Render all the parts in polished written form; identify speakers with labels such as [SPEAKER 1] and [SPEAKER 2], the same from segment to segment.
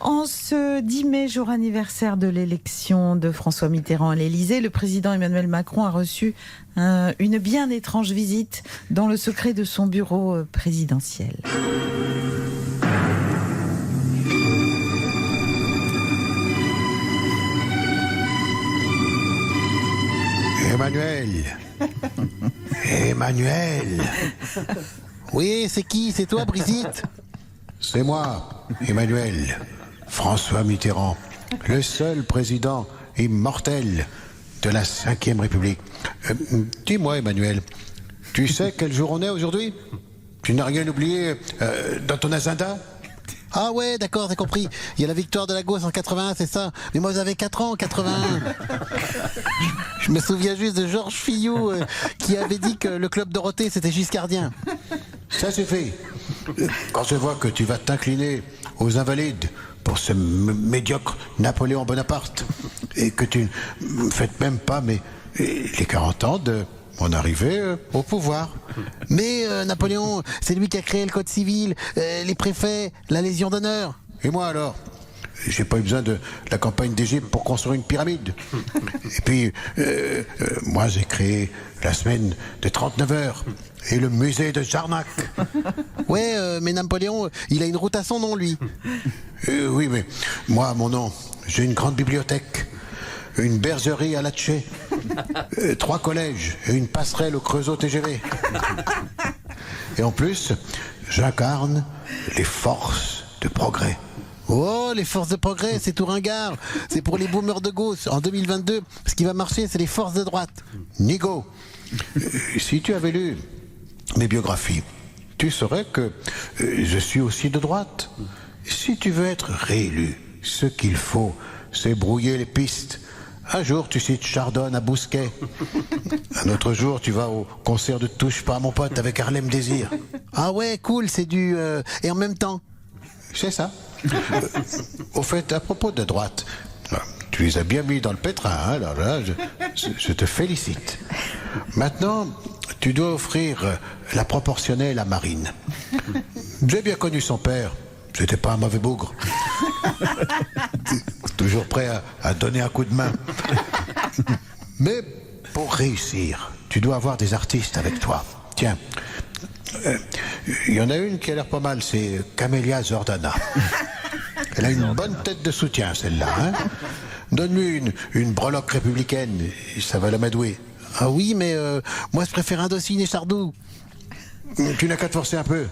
[SPEAKER 1] En ce 10 mai, jour anniversaire de l'élection de François Mitterrand à l'Élysée, le président Emmanuel Macron a reçu une bien étrange visite dans le secret de son bureau présidentiel.
[SPEAKER 2] Emmanuel. Oui, c'est qui? C'est toi, Brigitte? C'est moi, Emmanuel. François Mitterrand, le seul président immortel de la 5e République. Dis-moi, Emmanuel, tu sais quel jour on est aujourd'hui? Tu n'as rien oublié dans ton agenda? Ah ouais, d'accord, j'ai compris. Il y a la victoire de la gauche en 81, c'est ça. Mais moi j'avais 4 ans en 81. Je me souviens juste de Georges Fillou qui avait dit que le club Dorothée c'était giscardien. Ça suffit. Quand je vois que tu vas t'incliner aux invalides pour ce médiocre Napoléon Bonaparte et que tu ne fêtes même pas les 40 ans de mon arrivée au pouvoir. Mais Napoléon, c'est lui qui a créé le code civil, les préfets, la Légion d'honneur. Et moi alors? J'ai pas eu besoin de la campagne d'Égypte pour construire une pyramide. Et puis, moi j'ai créé la semaine de 39 heures et le musée de Jarnac. Ouais, mais Napoléon, il a une route à son nom, lui. Oui, mais moi, à mon nom, j'ai une grande bibliothèque, une bergerie à Latché, 3 collèges et une passerelle au Creusot TGV. Et en plus, j'incarne les forces de progrès. Oh, les forces de progrès, c'est tout ringard. C'est pour les boomers de gauche. En 2022, ce qui va marcher, c'est les forces de droite. Nigo, si tu avais lu mes biographies, tu saurais que je suis aussi de droite. Si tu veux être réélu, ce qu'il faut, c'est brouiller les pistes. Un jour, tu cites Chardonne à Bousquet. Un autre jour, tu vas au concert de Touche pas à mon pote avec Harlem Désir. Ah ouais, cool, c'est du... et en même temps. C'est ça. Au fait, à propos de droite, tu les as bien mis dans le pétrin, hein, alors là, je te félicite. Maintenant, tu dois offrir la proportionnelle à Marine. J'ai bien connu son père, c'était pas un mauvais bougre. Toujours prêt à donner un coup de main. Mais pour réussir, tu dois avoir des artistes avec toi. Tiens, il y en a une qui a l'air pas mal, c'est Camélia Jordana. Elle a une bonne tête de soutien, celle-là. Hein. Donne-lui une breloque républicaine, ça va l'amadouer. Ah oui, mais moi je préfère un Dauphine et Sardou. Tu n'as qu'à te forcer un peu.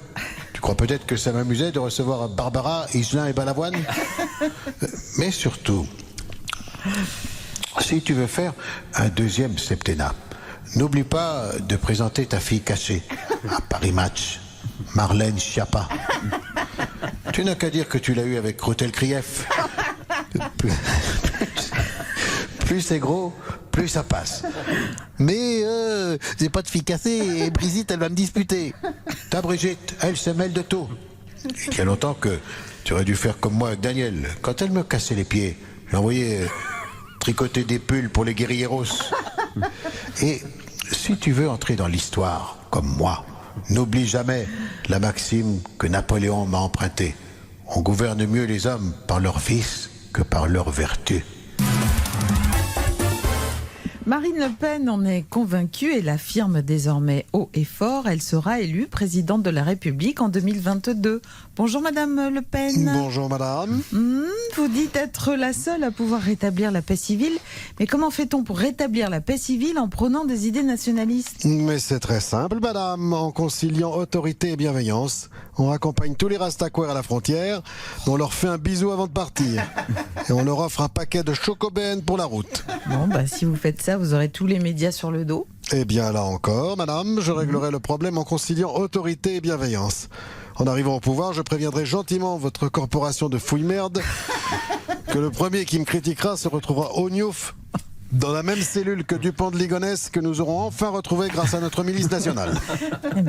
[SPEAKER 2] Tu crois peut-être que ça m'amusait de recevoir Barbara, Iselin et Balavoine? Mais surtout, si tu veux faire un 2e septennat, n'oublie pas de présenter ta fille cachée à Paris Match, Marlène Schiappa. Tu n'as qu'à dire que tu l'as eu avec Rotel Krief. Plus c'est gros, plus ça passe. Mais j'ai pas de fille cassée et Brigitte, elle va me disputer. Ta Brigitte, elle se mêle de tout. Il y a longtemps que tu aurais dû faire comme moi avec Daniel. Quand elle me cassait les pieds, j'envoyais tricoter des pulls pour les guérilleros. Et si tu veux entrer dans l'histoire comme moi, n'oublie jamais la maxime que Napoléon m'a empruntée. On gouverne mieux les hommes par leurs vices que par leurs vertus.
[SPEAKER 1] Marine Le Pen en est convaincue et l'affirme désormais haut et fort. Elle sera élue présidente de la République en 2022. Bonjour Madame Le Pen.
[SPEAKER 3] Bonjour Madame.
[SPEAKER 1] Vous dites être la seule à pouvoir rétablir la paix civile. Mais comment fait-on pour rétablir la paix civile en prônant des idées nationalistes?
[SPEAKER 3] Mais c'est très simple Madame, en conciliant autorité et bienveillance. On accompagne tous les rastaquaires à la frontière, on leur fait un bisou avant de partir. Et on leur offre un paquet de chocobènes pour la route.
[SPEAKER 1] Bon, si vous faites ça, vous aurez tous les médias sur le dos.
[SPEAKER 3] Eh bien là encore, Madame, je réglerai le problème en conciliant autorité et bienveillance. En arrivant au pouvoir, je préviendrai gentiment votre corporation de fouille-merde que le premier qui me critiquera se retrouvera au Niouf, dans la même cellule que Dupont de Ligonnès, que nous aurons enfin retrouvé grâce à notre milice nationale.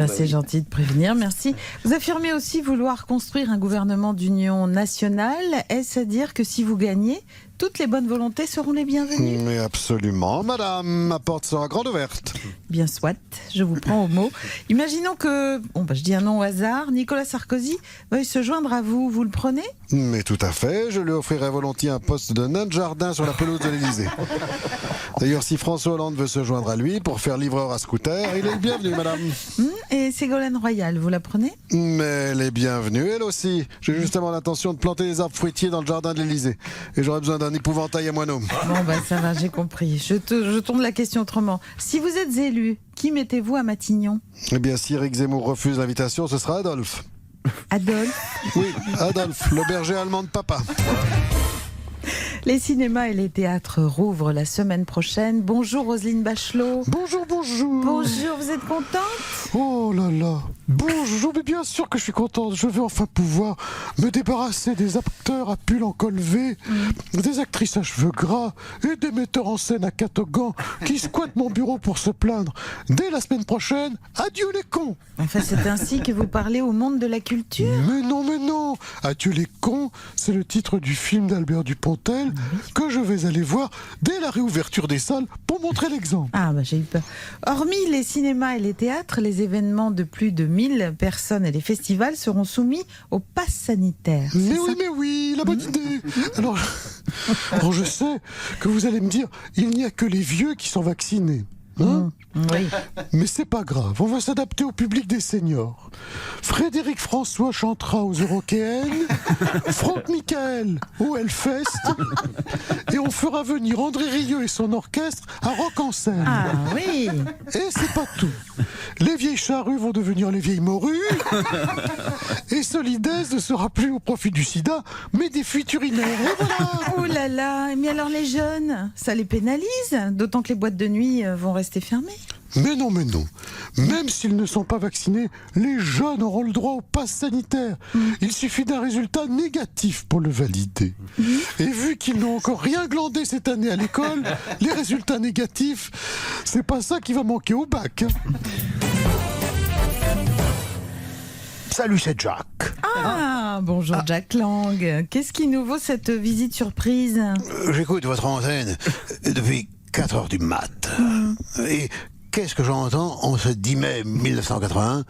[SPEAKER 1] C'est gentil de prévenir, merci. Vous affirmez aussi vouloir construire un gouvernement d'union nationale. Est-ce à dire que si vous gagnez, toutes les bonnes volontés seront les bienvenues.
[SPEAKER 3] Mais absolument, madame, ma porte sera grande ouverte.
[SPEAKER 1] Bien soit, je vous prends au mot. Imaginons que, je dis un nom au hasard, Nicolas Sarkozy veuille se joindre à vous. Vous le prenez ?
[SPEAKER 3] Mais tout à fait, je lui offrirai volontiers un poste de nain de jardin sur la pelouse de l'Élysée. D'ailleurs, si François Hollande veut se joindre à lui pour faire livreur à scooter, il est le bienvenu, madame.
[SPEAKER 1] Et Ségolène Royal, vous la prenez ?
[SPEAKER 3] Mais elle est bienvenue, elle aussi. J'ai justement l'intention de planter des arbres fruitiers dans le jardin de l'Élysée. Et j'aurais besoin d'un épouvantail à moineaux.
[SPEAKER 1] Ça va, j'ai compris. Je tourne la question autrement. Si vous êtes élu, qui mettez-vous à Matignon ?
[SPEAKER 3] Eh bien, si Éric Zemmour refuse l'invitation, ce sera Adolphe.
[SPEAKER 1] Adolphe ?
[SPEAKER 3] Oui, Adolphe, le berger allemand de papa.
[SPEAKER 1] Les cinémas et les théâtres rouvrent la semaine prochaine. Bonjour Roselyne Bachelot.
[SPEAKER 3] Bonjour, bonjour.
[SPEAKER 1] Bonjour, vous êtes contente ?
[SPEAKER 3] Oh là là. Bonjour, mais bien sûr que je suis contente. Je vais enfin pouvoir me débarrasser des acteurs à pull en col V, des actrices à cheveux gras et des metteurs en scène à catogan qui squattent mon bureau pour se plaindre. Dès la semaine prochaine, adieu les cons.
[SPEAKER 1] Enfin, c'est ainsi que vous parlez au monde de la culture ?
[SPEAKER 3] Mais non. Adieu les cons, c'est le titre du film d'Albert Dupontel que je vais aller voir dès la réouverture des salles pour montrer l'exemple.
[SPEAKER 1] J'ai eu peur. Hormis les cinémas et les théâtres, les événements de plus de 1000 personnes et les festivals seront soumis au pass sanitaire.
[SPEAKER 3] Mais oui, la bonne idée. Alors, je sais que vous allez me dire, il n'y a que les vieux qui sont vaccinés.
[SPEAKER 1] Oui.
[SPEAKER 3] Mais c'est pas grave, on va s'adapter au public des seniors. Frédéric François chantera aux Eurokéennes, Franck Michael au Hellfest, et on fera venir André Rieu et son orchestre à Rock en scène.
[SPEAKER 1] Ah oui.
[SPEAKER 3] Et c'est pas tout. Les vieilles charrues vont devenir les vieilles morues, et Solidaise ne sera plus au profit du sida, mais des fuites urinaires. Et voilà.
[SPEAKER 1] Oh là là, mais alors les jeunes, ça les pénalise, d'autant que les boîtes de nuit vont rester fermées.
[SPEAKER 3] Mais non. Même s'ils ne sont pas vaccinés, les jeunes auront le droit au pass sanitaire. Il suffit d'un résultat négatif pour le valider. Et vu qu'ils n'ont encore rien glandé cette année à l'école, les résultats négatifs, c'est pas ça qui va manquer au bac.
[SPEAKER 2] Salut, c'est Jacques.
[SPEAKER 1] Bonjour Jack Lang. Qu'est-ce qui nous vaut cette visite surprise ?
[SPEAKER 2] J'écoute votre antenne depuis 4 heures du mat. Et qu'est-ce que j'entends en ce 10 mai 1981 ?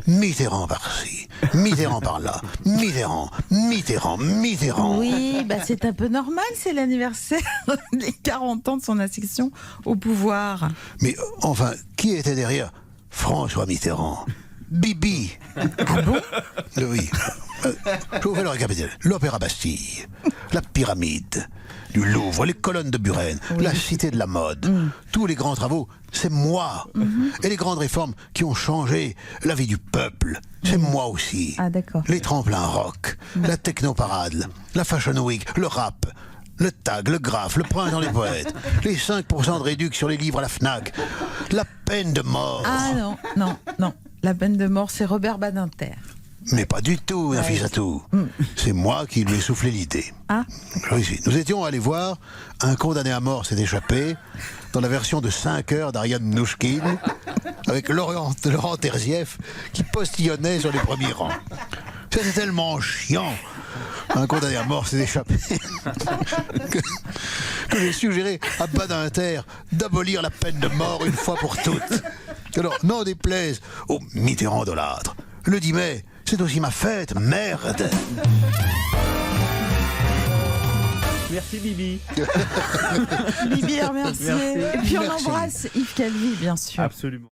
[SPEAKER 2] Mitterrand par-ci, Mitterrand par-là, Mitterrand.
[SPEAKER 1] Oui, c'est un peu normal, c'est l'anniversaire des 40 ans de son accession au pouvoir.
[SPEAKER 2] Mais enfin, qui était derrière François Mitterrand ? Bibi.
[SPEAKER 1] Ah bon ?
[SPEAKER 2] Oui. Je vous fais le récapitulatif. L'Opéra Bastille, la pyramide du Louvre, les colonnes de Buren, la Cité de la Mode, tous les grands travaux, c'est moi. Et les grandes réformes qui ont changé la vie du peuple, c'est moi aussi.
[SPEAKER 1] Ah d'accord.
[SPEAKER 2] Les tremplins rock, la technoparade, la fashion week, le rap, le tag, le graphe, le printemps des poètes, les 5% de réduction sur les livres à la Fnac, la peine de mort.
[SPEAKER 1] Ah non. La peine de mort, c'est Robert Badinter.
[SPEAKER 2] Mais pas du tout, Nafissatou. C'est moi qui lui ai soufflé l'idée.
[SPEAKER 1] Ah.
[SPEAKER 2] Oui, nous étions allés voir un condamné à mort s'est échappé dans la version de 5 heures d'Ariane Mnouchkine avec Laurent Terzieff qui postillonnait sur les premiers rangs. C'était tellement chiant. Un condamné à mort s'est échappé que j'ai suggéré à Badinter d'abolir la peine de mort une fois pour toutes. Alors, n'en déplaise aux Mitterrand-dolâtres. Le 10 mai, c'est aussi ma fête, merde.
[SPEAKER 4] Merci Bibi.
[SPEAKER 1] Bibi, remercié.
[SPEAKER 4] Merci.
[SPEAKER 1] Et puis on
[SPEAKER 2] Merci.
[SPEAKER 1] embrasse Yves Calvi, bien sûr.
[SPEAKER 4] Absolument.